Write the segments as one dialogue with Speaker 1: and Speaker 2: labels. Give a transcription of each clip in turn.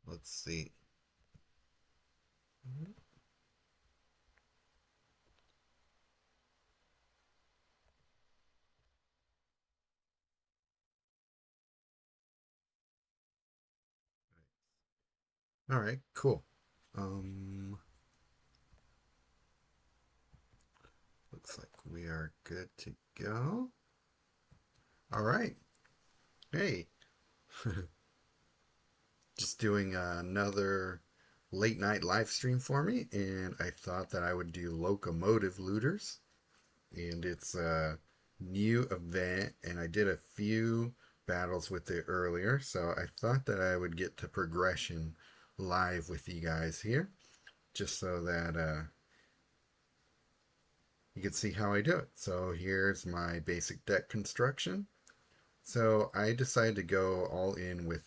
Speaker 1: Let's see. All right, cool. Um, Looks like we are good to go. All right. Hey, just doing another late night live stream for me, and I thought that I would do Locomotive Looters, and it's a new event, and I did a few battles with it earlier, so I thought that I would get to progression live with you guys here, just so that you can see how I do it. So here's my basic deck construction. So I decided to go all in with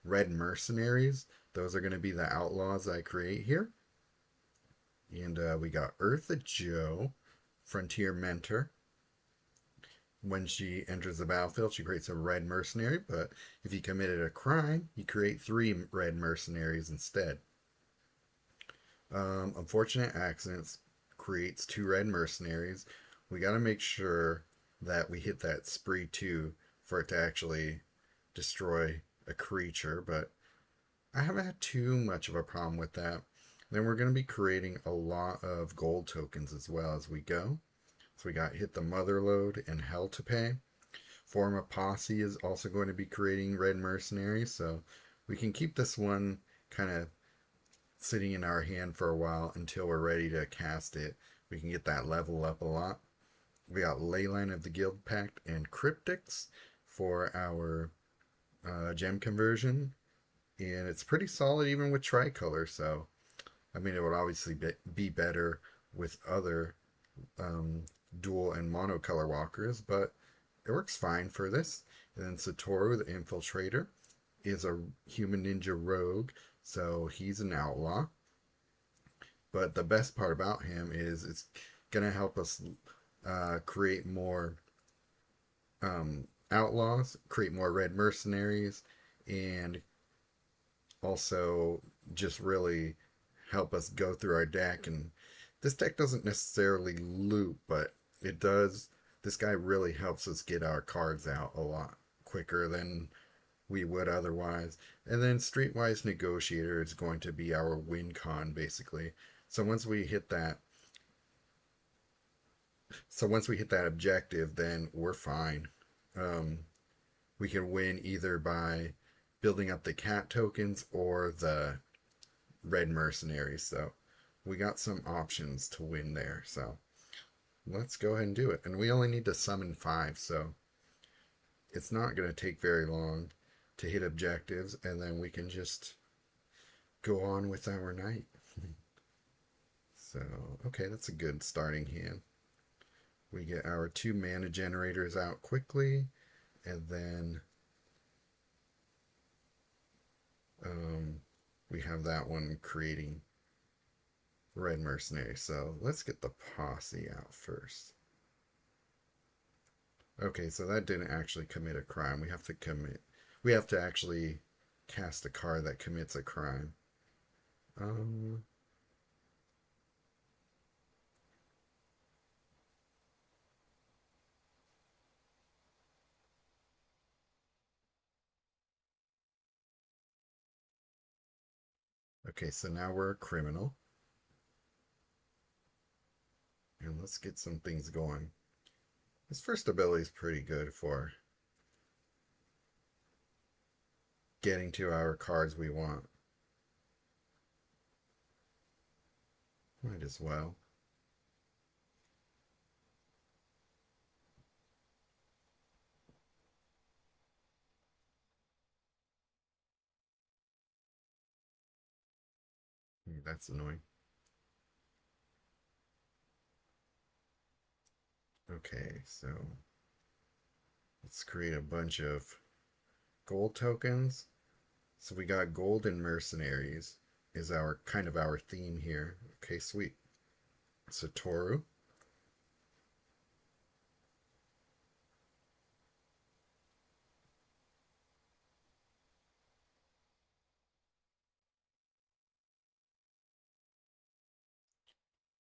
Speaker 1: red mercenaries. Those are going to be the outlaws I create here. And we got Eartha Joe, Frontier Mentor. When she enters the battlefield, she creates a red mercenary, but if you committed a crime, you create three red mercenaries instead. Unfortunate accidents creates two red mercenaries. We got to make sure that we hit that spree 2 for it to actually destroy a creature, but I haven't had too much of a problem with that. Then we're going to be creating a lot of gold tokens as well as we go. So we got Hit the Mother Load and Hell to Pay. Form a Posse is also going to be creating red mercenaries, so we can keep this one kind of sitting in our hand for a while until we're ready to cast it. We can get that level up a lot. We got Leyline of the Guild Pact and Cryptics for our gem conversion, and it's pretty solid even with tricolor. So, I mean, it would obviously be better with other um, dual and monocolor walkers, but it works fine for this. And then Satoru, the Infiltrator, is a human ninja rogue, so he's an outlaw. But the best part about him is it's going to help us create more outlaws, create more red mercenaries, and also just really help us go through our deck. And this deck doesn't necessarily loop, but it does. This guy really helps us get our cards out a lot quicker than we would otherwise. And then Streetwise Negotiator is going to be our win con basically. So once we hit that once we hit that objective, then we're fine. Um, we can win either by building up the cat tokens or the red mercenaries. So we got some options to win there. So let's go ahead and do it. And we only need to summon 5, so it's not going to take very long to hit objectives, and then we can just go on with our night. So, okay, that's a good starting hand. We get our 2 mana generators out quickly, and then um, we have that one creating red mercenary. So let's get the posse out first. Okay, so that didn't actually commit a crime. We have to actually cast a card that commits a crime. Um, okay, so now we're a criminal. And let's get some things going. His first ability is pretty good for getting to our cards we want. Might as well. That's annoying. Okay, so let's create a bunch of gold tokens. So we got golden mercenaries is our kind of our theme here. Okay, sweet. Satoru.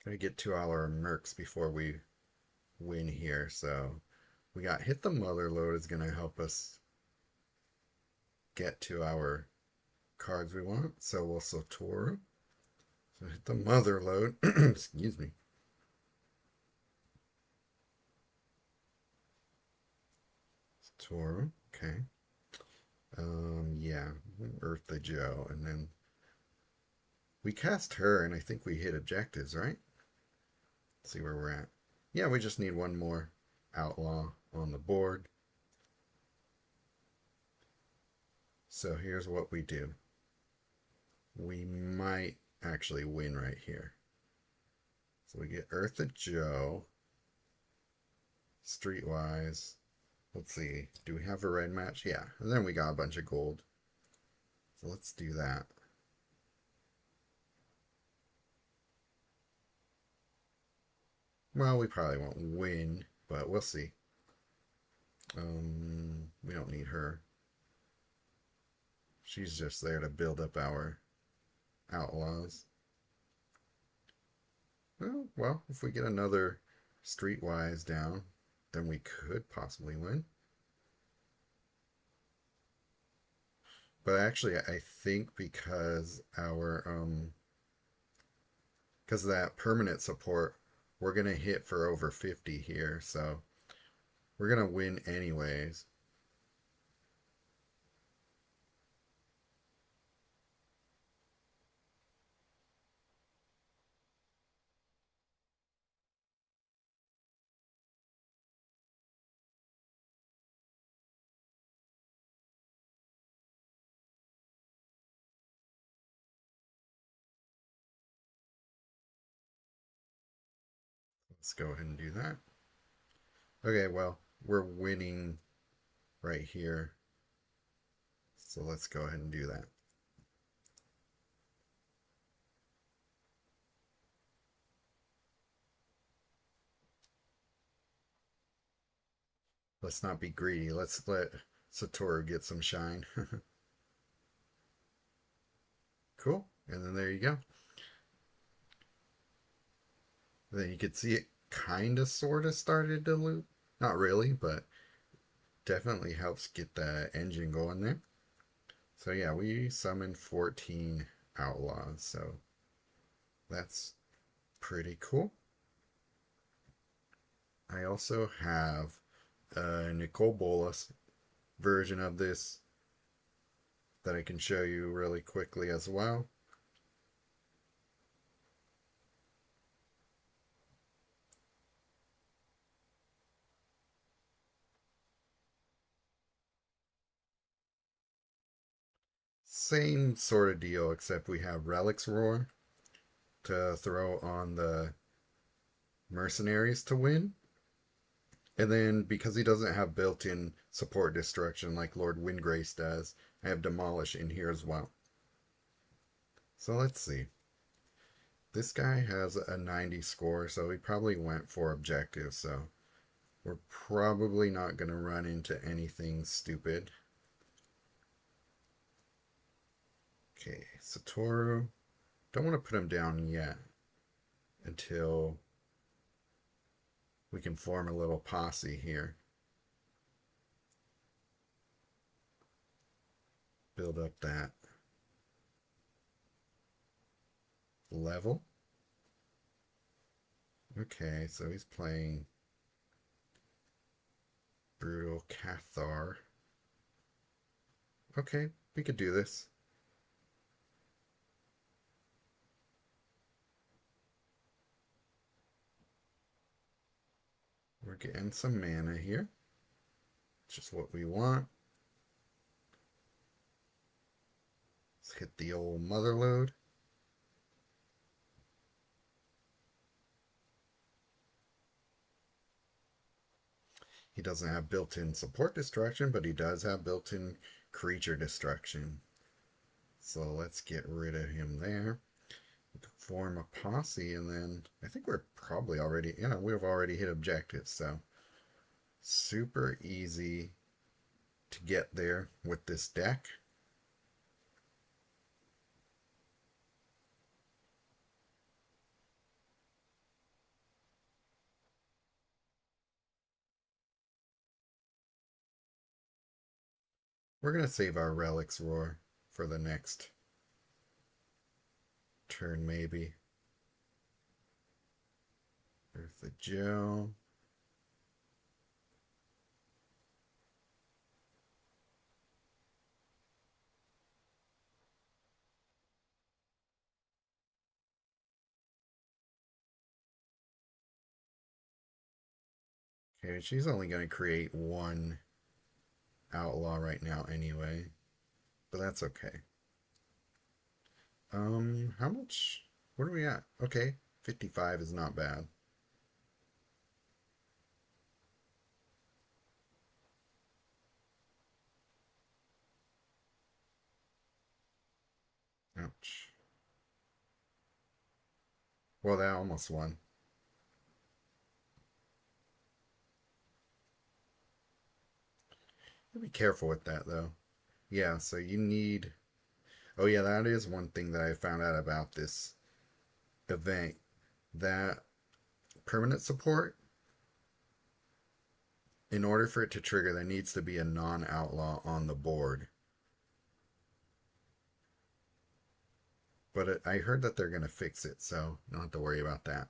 Speaker 1: Try to get to our mercs before we win here. So we got hit the mother load is going to help us get to our cards we want. So we'll Satoru. So hit the mother load. Excuse me. Satoru. Okay. Yeah. Earth the Joe. And then we cast her, and I think we hit objectives, right? Let's see where we're at. Yeah, we just need one more outlaw on the board. So here's what we do. We might actually win right here. So we get Eartha Joe. Streetwise. Let's see. Do we have a red match? Yeah. And then we got a bunch of gold. So let's do that. Well, we probably won't win, but we'll see. We don't need her. She's just there to build up our outlaws. Well, if we get another Streetwise down, then we could possibly win. But actually, I think because because of that permanent support, we're gonna hit for over 50 here, so we're gonna win anyways. Let's go ahead and do that. Okay, well, we're winning right here. So let's go ahead and do that. Let's not be greedy. Let's let Satoru get some shine. Cool. And then there you go. Then you could see it kind of sort of started to loop. Not really, but definitely helps get the engine going there. So yeah, we summoned 14 outlaws, so that's pretty cool. I also have a Nicol Bolas version of this that I can show you really quickly as well. Same sort of deal, except we have Relic's Roar to throw on the mercenaries to win. And then because he doesn't have built-in support destruction like Lord Windgrace does, I have Demolish in here as well. So let's see. This guy has a 90 score, so he probably went for objective, so we're probably not going to run into anything stupid. Okay, Satoru. Don't want to put him down yet until we can form a little posse here. Build up that level. Okay, so he's playing Brutal Cathar. Okay, we could do this. We're getting some mana here. Just what we want. Let's hit the old mother load. He doesn't have built-in support destruction, but he does have built-in creature destruction. So let's get rid of him there. Form a posse, and then I think we're probably already, yeah, we've already hit objectives, so super easy to get there with this deck. We're going to save our Relics Roar for the next turn, maybe. There's the Joe. Okay, she's only going to create one outlaw right now anyway, but that's okay. How much? What are we at? Okay, 55 is not bad. Ouch. Well, that almost won. Be careful with that, though. Yeah, so you need. Oh, yeah, that is one thing that I found out about this event. That permanent support, in order for it to trigger, there needs to be a non outlaw on the board. But I heard that they're going to fix it, so don't have to worry about that.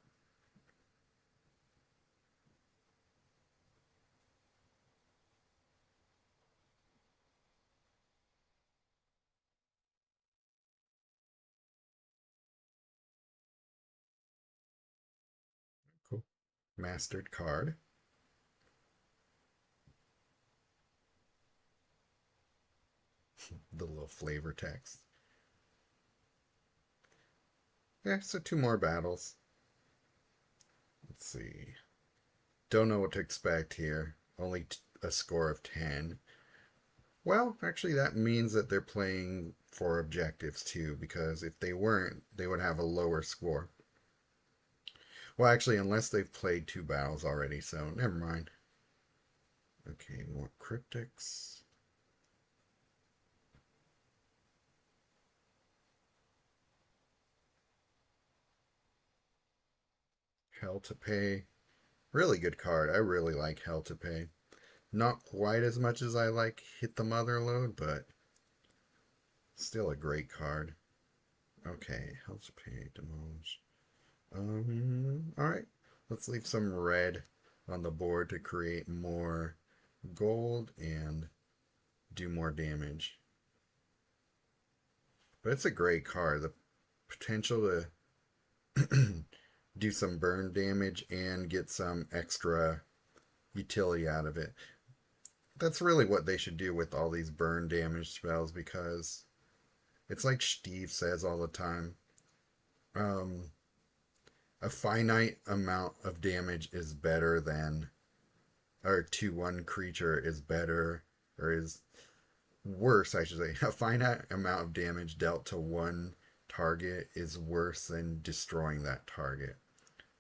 Speaker 1: Cool. Mastered card. The little flavor text. Yeah, so two more battles. Let's see. Don't know what to expect here. Only a score of 10. Well, actually, that means that they're playing for objectives too, because if they weren't, they would have a lower score. Well, actually, unless they've played two battles already, so never mind. Okay, more cryptics. Hell to Pay. Really good card. I really like Hell to Pay. Not quite as much as I like Hit the Mother Load, but still a great card. Okay, Hell to Pay, Demolish. Alright. Let's leave some red on the board to create more gold and do more damage. But it's a great card. The potential to do some burn damage and get some extra utility out of it. That's really what they should do with all these burn damage spells, because it's like Steve says all the time. Um, a finite amount of damage is better than, or to one creature is better, or is worse, I should say. A finite amount of damage dealt to one target is worse than destroying that target.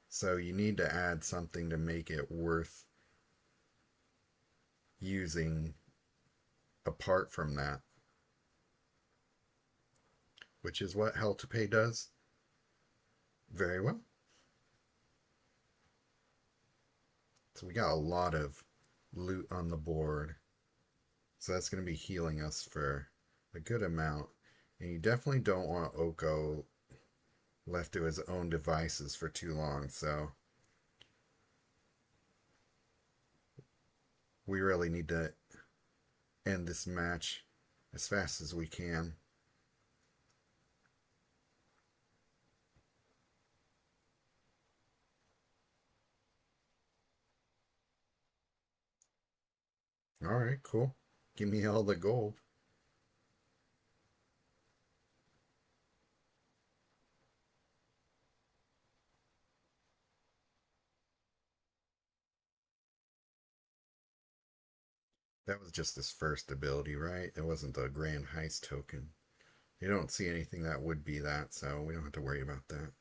Speaker 1: So you need to add something to make it worth using apart from that, which is what Hell to Pay does very well. So we got a lot of loot on the board. So that's going to be healing us for a good amount. And you definitely don't want Oko left to his own devices for too long. So we really need to end this match as fast as we can. All right, cool. Give me all the gold. That was just his first ability, right? It wasn't the Grand Heist token. You don't see anything that would be that, so we don't have to worry about that.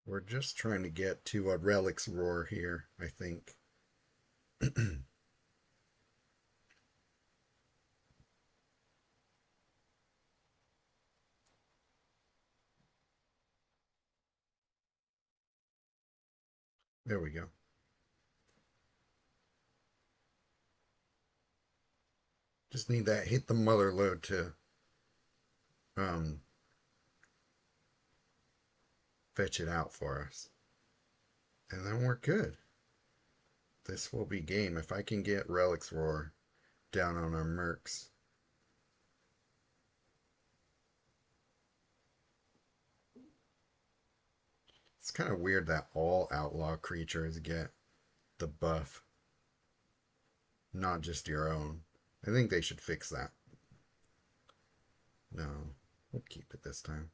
Speaker 1: We're just trying to get to a Relic's Roar here, I think. There we go. Just need that hit the mother load to um, fetch it out for us. And then we're good. This will be game. If I can get Relic's Roar down on our mercs. It's kind of weird that all outlaw creatures get the buff, not just your own. I think they should fix that. No, we'll keep it this time.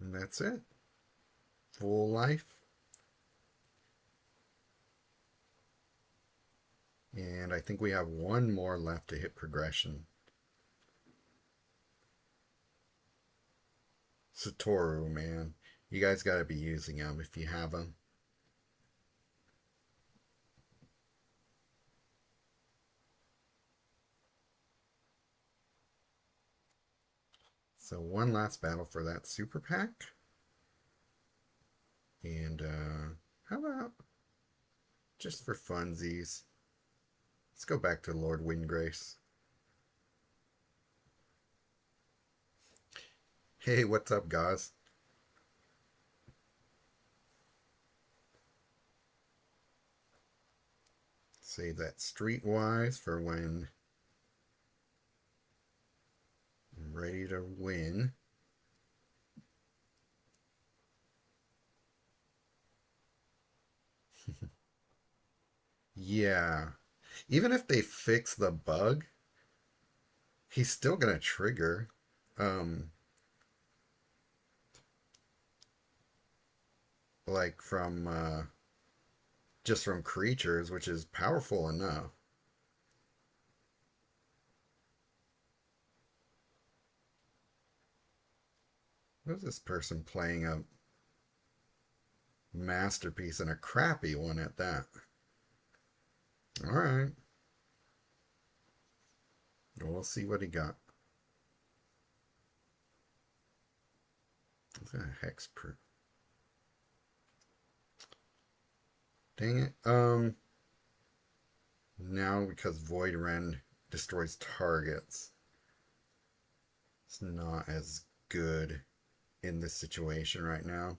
Speaker 1: And that's it. Full life. And I think we have one more left to hit progression. Satoru, man. You guys gotta be using them if you have them. So one last battle for that super pack. And how about just for funsies? Let's go back to Lord Windgrace. Hey, what's up, guys? Save that streetwise for when I'm ready to win. Yeah. Even if they fix the bug, he's still gonna trigger. Um, like from just from creatures, which is powerful enough. What is this person playing a masterpiece and a crappy one at that? All right. We'll see what he got. What's that hexproof? Dang it. Now because Void Rend destroys targets, it's not as good in this situation right now.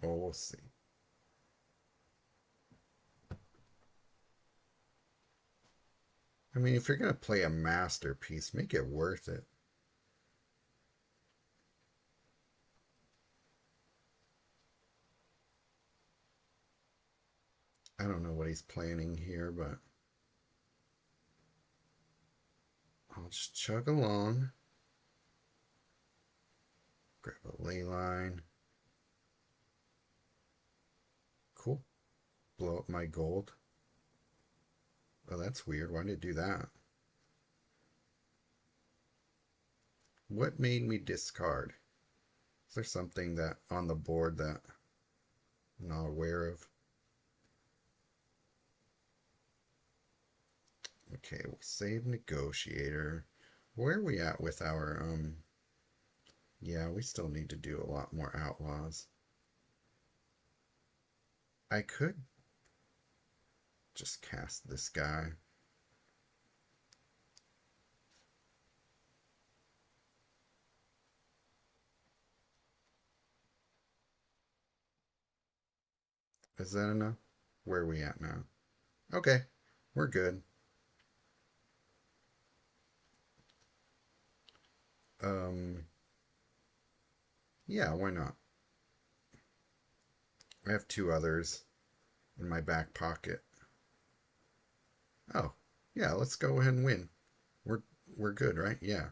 Speaker 1: Well, we'll see. I mean, if you're going to play a masterpiece, make it worth it. I don't know what he's planning here, but I'll just chug along. Grab a ley line. Cool. Blow up my gold. Oh, that's weird. Why did it do that? What made me discard? Is there something that on the board that I'm not aware of? Okay, we'll save Negotiator. Where are we at with our, yeah, we still need to do a lot more outlaws. I could just cast this guy. Is that enough? Where are we at now? Okay, we're good. Um, yeah, why not? I have two others in my back pocket. Oh, yeah, let's go ahead and win. We're we're good, right? Yeah.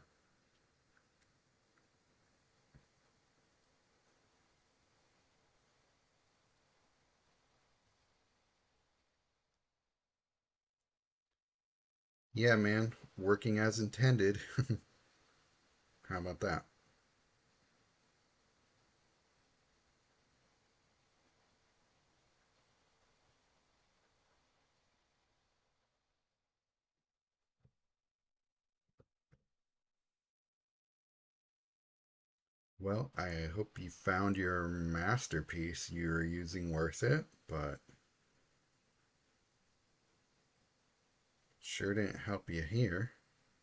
Speaker 1: Yeah, man. Working as intended. How about that? Well, I hope you found your masterpiece you're using worth it, but sure didn't help you here.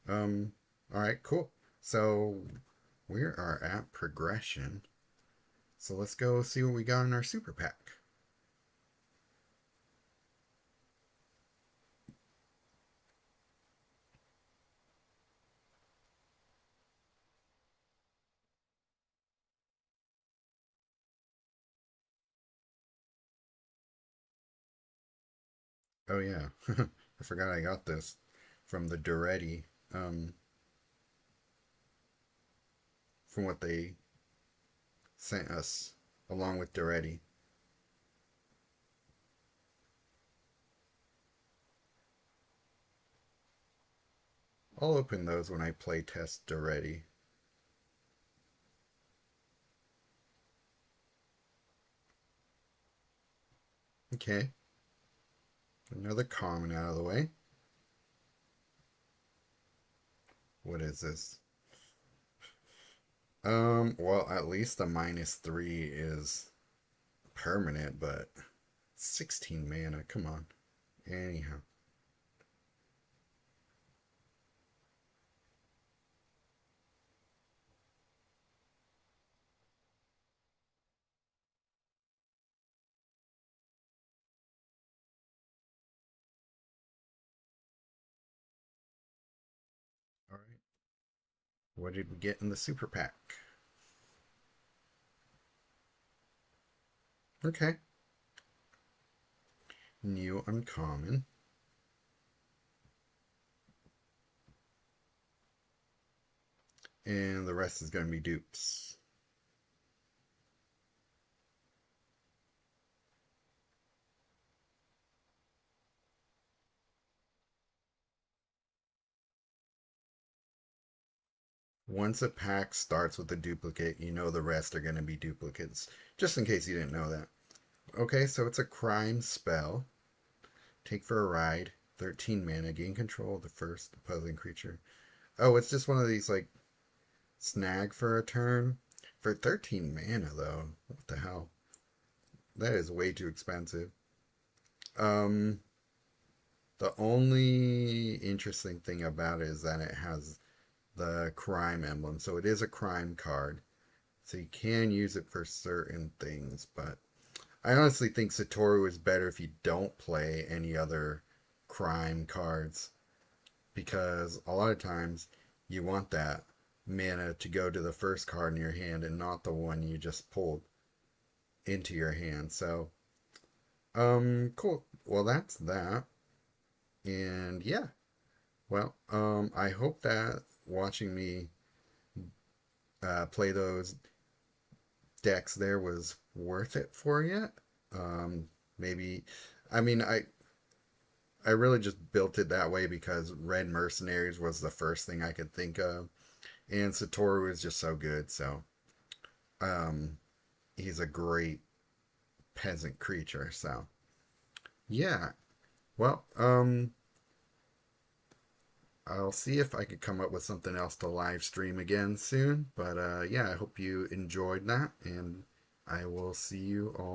Speaker 1: Um, all right, cool. So we are at progression. So let's go see what we got in our super pack. Oh yeah, I forgot I got this from the Duretti. Um, from what they sent us along with Duretti. I'll open those when I play test Duretti. Okay, another common out of the way. What is this? Well, at least the -3 is permanent, but 16 mana, come on. Anyhow, all right. What did we get in the super pack? Okay, new uncommon, and the rest is going to be dupes. Once a pack starts with a duplicate, you know the rest are going to be duplicates, just in case you didn't know that. Okay, so it's a crime spell. Take for a ride. 13 mana. Gain control of the first opposing creature. Oh, it's just one of these, like, snag for a turn. For 13 mana, though. What the hell? That is way too expensive. Um, the only interesting thing about it is that it has the crime emblem. So it is a crime card. So you can use it for certain things, but I honestly think Satoru is better if you don't play any other crime cards because a lot of times you want that mana to go to the first card in your hand and not the one you just pulled into your hand. So, cool. Well, that's that. And yeah, well, I hope that watching me play those decks there was worth it for you. Maybe, I mean, I really just built it that way because Red Mercenaries was the first thing I could think of, and Satoru is just so good. So, um, he's a great peasant creature. So, yeah. Well, I'll see if I could come up with something else to live stream again soon. But yeah, I hope you enjoyed that, and I will see you all.